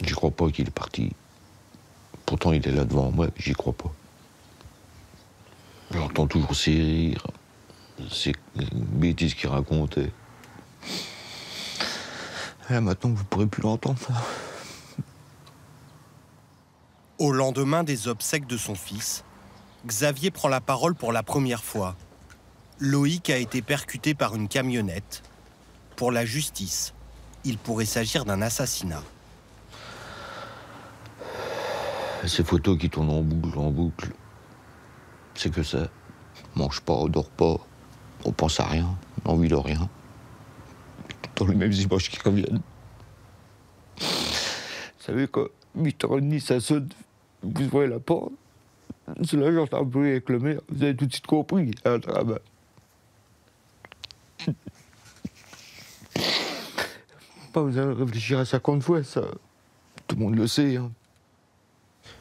J'y crois pas qu'il est parti. Pourtant, il est là devant moi, j'y crois pas. J'entends toujours ses rires, ces bêtises qu'il racontait. Et là, maintenant, vous pourrez plus l'entendre, ça. Au lendemain des obsèques de son fils, Xavier prend la parole pour la première fois. Loïc a été percuté par une camionnette. Pour la justice, il pourrait s'agir d'un assassinat. Ces photos qui tournent en boucle, c'est que ça. On mange pas, on dort pas, on pense à rien, on a envie de rien. Dans les mêmes images qui reviennent. Vous savez, quand 8h30 ça sonne, vous voyez la porte, c'est là que j'entends un bruit avec le maire, vous avez tout de suite compris. Pas besoin de réfléchir à 50 fois, ça. Tout le monde le sait. Hein.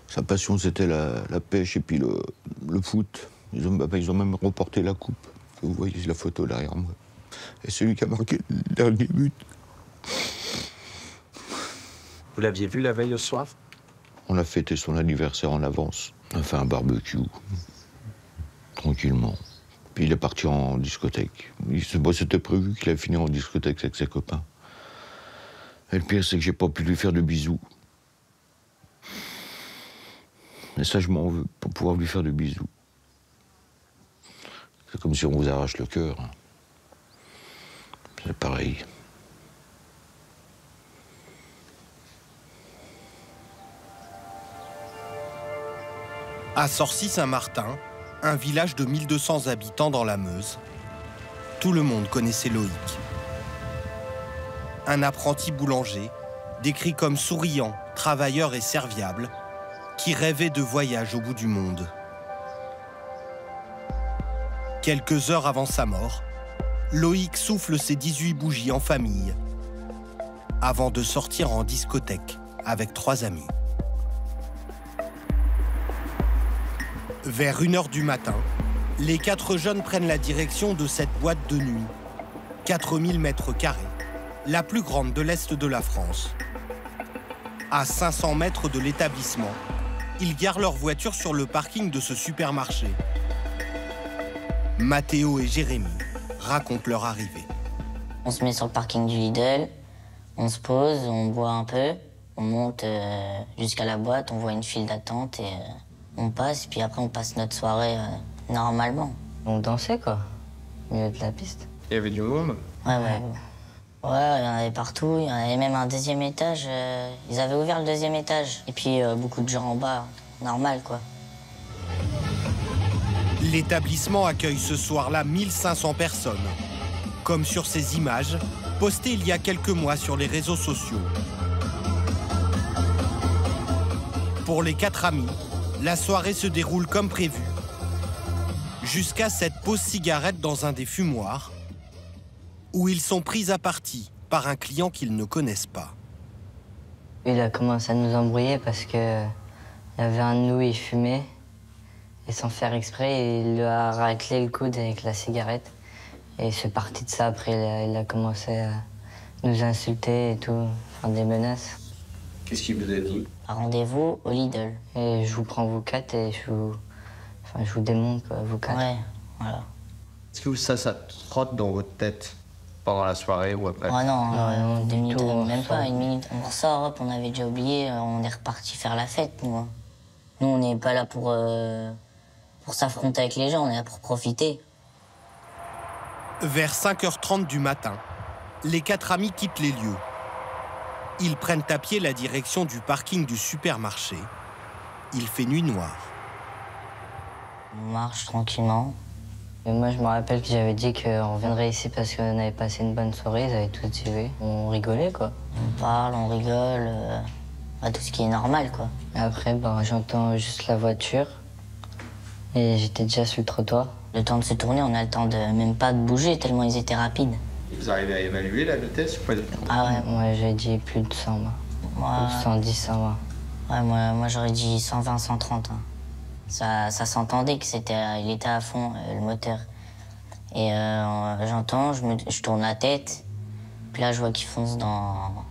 Sa passion, c'était la pêche et puis le foot. Ils ont même remporté la coupe. Vous voyez la photo derrière moi. Et celui qui a marqué le dernier but. Vous l'aviez vu la veille au soir? On a fêté son anniversaire en avance. On a fait un barbecue. Tranquillement. Puis il est parti en discothèque. C'était prévu qu'il allait finir en discothèque avec ses copains. Et le pire, c'est que j'ai pas pu lui faire de bisous. Et ça, je m'en veux, pour pouvoir lui faire de bisous. C'est comme si on vous arrache le cœur. Hein. C'est pareil. À Sorcy-Saint-Martin, un village de 1200 habitants dans la Meuse, tout le monde connaissait Loïc. Un apprenti boulanger, décrit comme souriant, travailleur et serviable, qui rêvait de voyage au bout du monde. Quelques heures avant sa mort, Loïc souffle ses 18 bougies en famille, avant de sortir en discothèque avec 3 amis. Vers 1h du matin, les 4 jeunes prennent la direction de cette boîte de nuit. 4000 mètres carrés, la plus grande de l'Est de la France. À 500 mètres de l'établissement, ils garent leur voiture sur le parking de ce supermarché. Mathéo et Jérémy racontent leur arrivée. On se met sur le parking du Lidl, on se pose, on boit un peu, on monte jusqu'à la boîte, on voit une file d'attente et on passe, puis après on passe notre soirée normalement. On dansait quoi, au milieu de la piste. Il y avait du monde? Ouais, ouais. Ouais, il y en avait partout, il y en avait même un 2e étage. Ils avaient ouvert le 2e étage. Et puis beaucoup de gens en bas, normal quoi. L'établissement accueille ce soir-là 1500 personnes, comme sur ces images postées il y a quelques mois sur les réseaux sociaux. Pour les 4 amis, la soirée se déroule comme prévu. Jusqu'à cette pause cigarette dans un des fumoirs, où ils sont pris à partie par un client qu'ils ne connaissent pas. Il a commencé à nous embrouiller parce que il y avait un de nous, il fumait. Et sans faire exprès, il lui a raclé le coude avec la cigarette. Et c'est parti de ça. Après, il a commencé à nous insulter et tout, faire des menaces. Qu'est-ce qu'il vous a dit? Rendez-vous au Lidl. Et je vous prends vous 4 et je vous démonte, quoi, vous 4. Ouais, voilà. Est-ce que ça trotte dans votre tête pendant la soirée ou après? Oh non, non, 2 minutes, tout, même pas 1 minute. On ressort, hop, on avait déjà oublié, on est reparti faire la fête, nous. Nous, on n'est pas là pour s'affronter avec les gens, on est là pour profiter. Vers 5h30 du matin, les 4 amis quittent les lieux. Ils prennent à pied la direction du parking du supermarché. Il fait nuit noire. On marche tranquillement. Et moi, je me rappelle que j'avais dit qu'on reviendrait ici parce qu'on avait passé une bonne soirée, ils avaient tout suivi. On rigolait, quoi. On parle, on rigole, tout ce qui est normal, quoi. Et après, j'entends juste la voiture et j'étais déjà sur le trottoir. Le temps de se tourner, on a le temps de même pas de bouger tellement ils étaient rapides. Vous arrivez à évaluer la vitesse? Ah ouais, moi j'ai dit plus de 100, moi. Plus de 110, 120. Ouais, moi j'aurais dit 120, 130. Hein. Ça s'entendait que il était à fond, le moteur. Et j'entends, je tourne la tête, puis là je vois qu'il fonce dans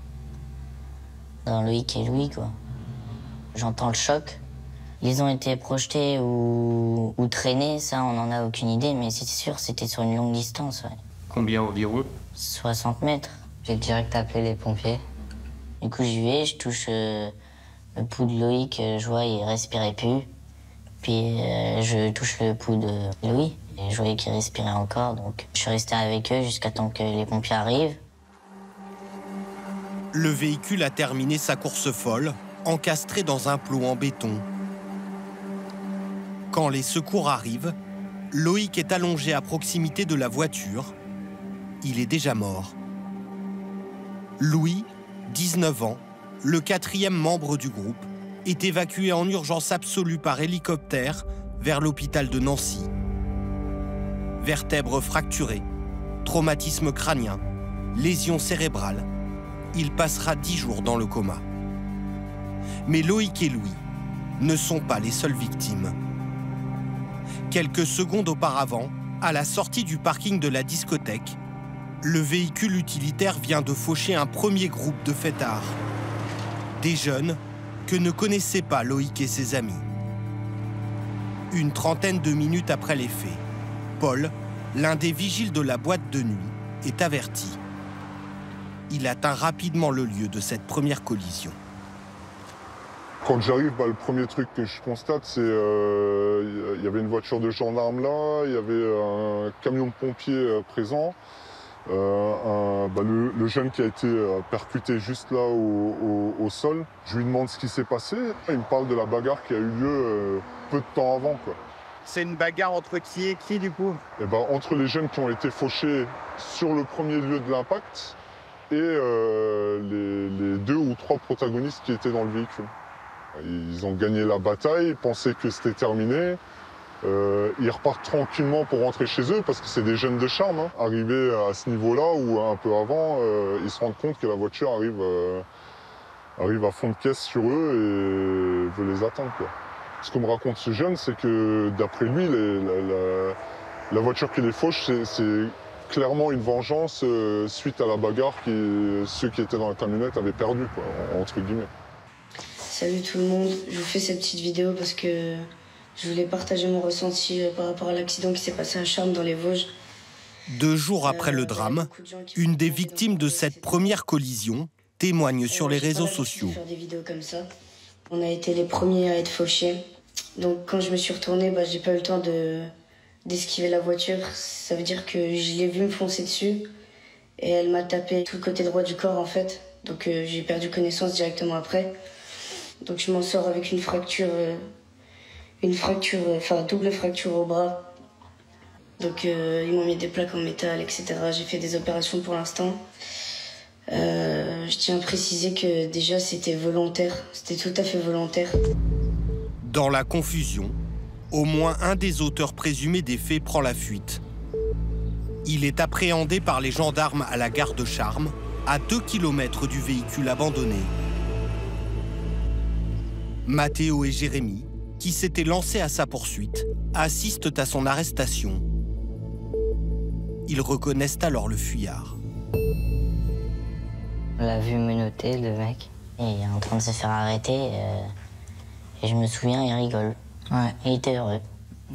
dans Loïc et Louis, quoi. J'entends le choc. Ils ont été projetés ou traînés, ça, on n'en a aucune idée, mais c'est sûr, c'était sur une longue distance, ouais. Combien environ? 60 mètres. J'ai direct appelé les pompiers. Du coup, j'y vais, je touche le pouls de Loïc, je vois, il respirait plus. Puis je touche le pouls de Louis, et je voyais qu'il respirait encore, donc je suis resté avec eux jusqu'à temps que les pompiers arrivent. Le véhicule a terminé sa course folle, encastré dans un plot en béton. Quand les secours arrivent, Loïc est allongé à proximité de la voiture. Il est déjà mort. Louis, 19 ans, le 4e membre du groupe, est évacué en urgence absolue par hélicoptère vers l'hôpital de Nancy. Vertèbres fracturées, traumatisme crânien, lésions cérébrales. Il passera 10 jours dans le coma. Mais Loïc et Louis ne sont pas les seules victimes. Quelques secondes auparavant, à la sortie du parking de la discothèque, le véhicule utilitaire vient de faucher un premier groupe de fêtards. Des jeunes que ne connaissaient pas Loïc et ses amis. Une trentaine de minutes après les faits, Paul, l'un des vigiles de la boîte de nuit, est averti. Il atteint rapidement le lieu de cette première collision. Quand j'arrive, le premier truc que je constate, c'est qu'il y avait une voiture de gendarme là, il y avait un camion de pompiers présent, le jeune qui a été percuté juste là au sol. Je lui demande ce qui s'est passé. Il me parle de la bagarre qui a eu lieu peu de temps avant, quoi. C'est une bagarre entre qui et qui, du coup? Entre les jeunes qui ont été fauchés sur le premier lieu de l'impact et les 2 ou 3 protagonistes qui étaient dans le véhicule. Ils ont gagné la bataille, pensaient que c'était terminé. Ils repartent tranquillement pour rentrer chez eux parce que c'est des jeunes de charme. Hein. Arrivés à ce niveau-là ou un peu avant, ils se rendent compte que la voiture arrive à fond de caisse sur eux et veut les atteindre, quoi. Ce que me raconte ce jeune, c'est que d'après lui, la voiture qui les fauche, c'est clairement une vengeance suite à la bagarre que ceux qui étaient dans la camionnette avaient perdu, quoi, entre guillemets. Salut tout le monde, je vous fais cette petite vidéo parce que je voulais partager mon ressenti par rapport à l'accident qui s'est passé à Charmes dans les Vosges. 2 jours après le drame, une des victimes de cette première collision témoigne sur les réseaux sociaux. Faire des vidéos comme ça. On a été les premiers à être fauchés. Donc quand je me suis retournée, j'ai pas eu le temps d'esquiver la voiture. Ça veut dire que je l'ai vue me foncer dessus et elle m'a tapé tout le côté droit du corps en fait. Donc j'ai perdu connaissance directement après. Donc je m'en sors avec une double fracture au bras. Donc ils m'ont mis des plaques en métal, etc. J'ai fait des opérations pour l'instant. Je tiens à préciser que déjà c'était volontaire, c'était tout à fait volontaire. Dans la confusion, au moins un des auteurs présumés des faits prend la fuite. Il est appréhendé par les gendarmes à la gare de Charmes, à 2 km du véhicule abandonné. Mathéo et Jérémy, qui s'étaient lancés à sa poursuite, assistent à son arrestation. Ils reconnaissent alors le fuyard. On l'a vu menotter, le mec. Et il est en train de se faire arrêter. Et je me souviens, il rigole. Ouais. Il était heureux.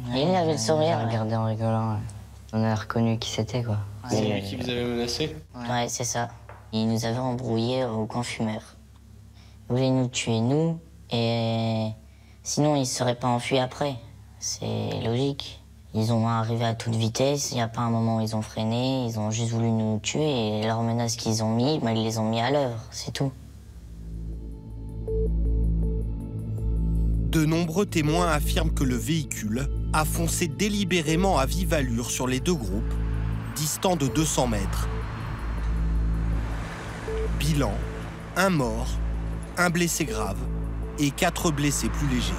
Ouais, il avait le sourire. Il a regardé en rigolant. Ouais. On a reconnu qui c'était, quoi. C'est lui qui vous avait menacé? Ouais, c'est ça. Il nous avait embrouillés au camp fumeur. Il voulait nous tuer, nous. Et sinon, ils ne se seraient pas enfuis après. C'est logique. Ils ont arrivé à toute vitesse, il n'y a pas un moment où ils ont freiné, ils ont juste voulu nous tuer et leurs menaces qu'ils ont mis, ils les ont mis à l'œuvre, c'est tout. De nombreux témoins affirment que le véhicule a foncé délibérément à vive allure sur les 2 groupes, distants de 200 mètres. Bilan, 1 mort, 1 blessé grave et 4 blessés plus légers.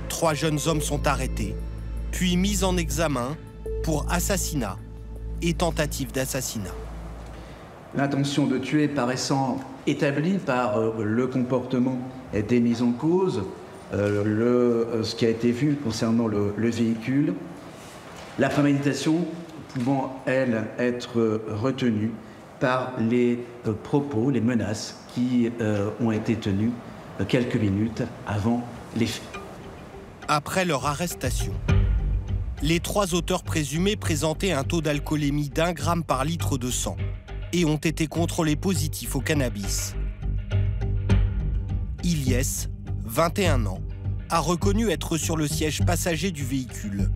3 jeunes hommes sont arrêtés, puis mis en examen pour assassinat et tentative d'assassinat. L'intention de tuer paraissant établie par le comportement des mises en cause, ce qui a été vu concernant le véhicule, la préméditation pouvant, elle, être retenue par les propos, les menaces qui ont été tenues quelques minutes avant les faits. Après leur arrestation, les 3 auteurs présumés présentaient un taux d'alcoolémie d'1 gramme par litre de sang et ont été contrôlés positifs au cannabis. Ilyes, 21 ans, a reconnu être sur le siège passager du véhicule.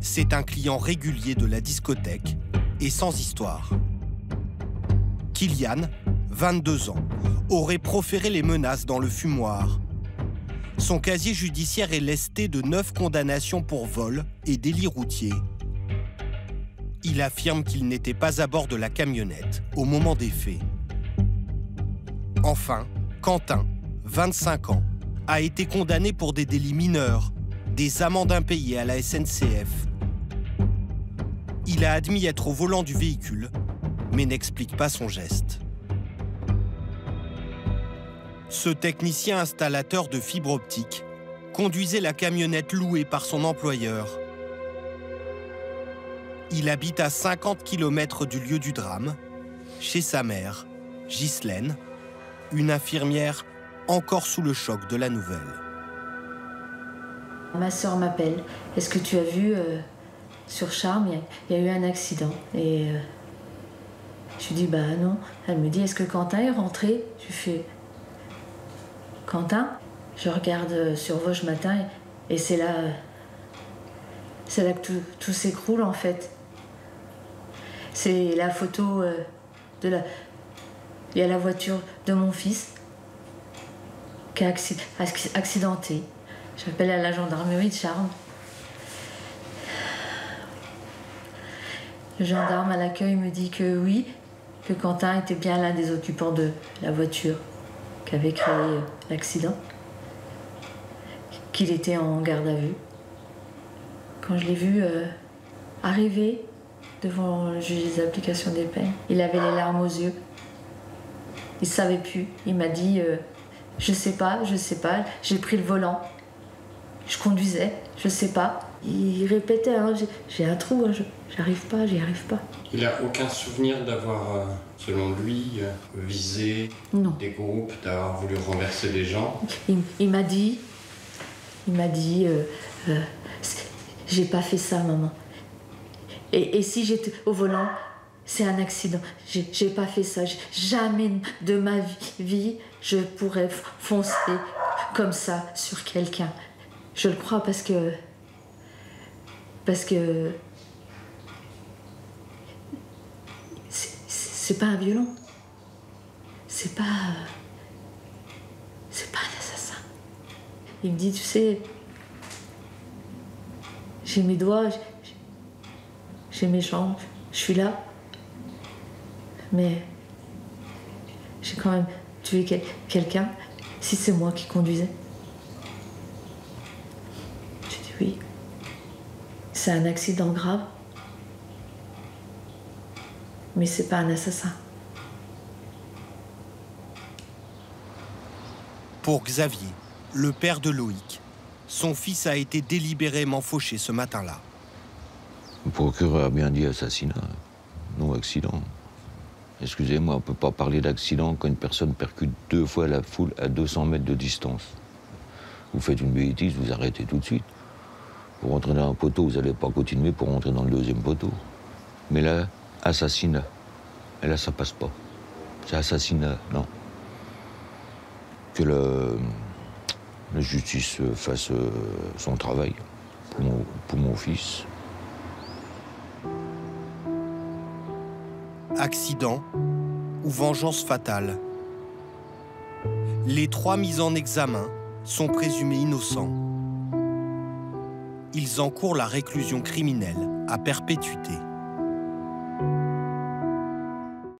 C'est un client régulier de la discothèque et sans histoire. Kylian, 22 ans, aurait proféré les menaces dans le fumoir. Son casier judiciaire est lesté de 9 condamnations pour vol et délit routier. Il affirme qu'il n'était pas à bord de la camionnette au moment des faits. Enfin, Quentin, 25 ans, a été condamné pour des délits mineurs, des amendes impayées à la SNCF. Il a admis être au volant du véhicule, mais n'explique pas son geste. Ce technicien installateur de fibre optique conduisait la camionnette louée par son employeur. Il habite à 50 km du lieu du drame, chez sa mère, Ghislaine, une infirmière encore sous le choc de la nouvelle. Ma sœur m'appelle. Est-ce que tu as vu sur Charmes, il y a eu un accident. Et je lui dis bah non. Elle me dit est-ce que Quentin est rentré? Je lui fais Quentin? Je regarde sur Vosges matin et c'est là que tout s'écroule en fait. C'est la photo de la... Il y a la voiture de mon fils qui est accidentée. J'appelle à la gendarmerie de Charmes. Le gendarme à l'accueil me dit que oui, que Quentin était bien l'un des occupants de la voiture qui avait créé l'accident, qu'il était en garde à vue. Quand je l'ai vu arriver devant le juge des applications des peines, il avait les larmes aux yeux. Il ne savait plus. Il m'a dit je sais pas, j'ai pris le volant. Je conduisais, je sais pas. Il répétait hein, j'ai un trou, hein, j'y arrive pas. Il n'a aucun souvenir d'avoir, selon lui, visé des groupes, d'avoir voulu renverser des gens. Il m'a dit, j'ai pas fait ça, maman. Et si j'étais au volant, c'est un accident. J'ai pas fait ça. Jamais de ma vie, je pourrais foncer comme ça sur quelqu'un. Je le crois parce que c'est pas un violon. C'est pas un assassin. Il me dit, tu sais, j'ai mes doigts, j'ai mes jambes, je suis là, mais j'ai quand même tué quelqu'un si c'est moi qui conduisais. J'ai dit oui. C'est un accident grave, mais c'est pas un assassin. Pour Xavier, le père de Loïc, son fils a été délibérément fauché ce matin-là. Le procureur a bien dit assassinat, non accident. Excusez-moi, on ne peut pas parler d'accident quand une personne percute 2 fois la foule à 200 mètres de distance. Vous faites une bêtise, vous arrêtez tout de suite. Pour rentrer dans un poteau, vous n'allez pas continuer pour rentrer dans le 2e poteau. Mais là, assassinat. Et là, ça passe pas. C'est assassinat, non. Que la justice fasse son travail pour mon fils. Accident ou vengeance fatale. Les 3 mis en examen sont présumés innocents. Ils encourent la réclusion criminelle à perpétuité.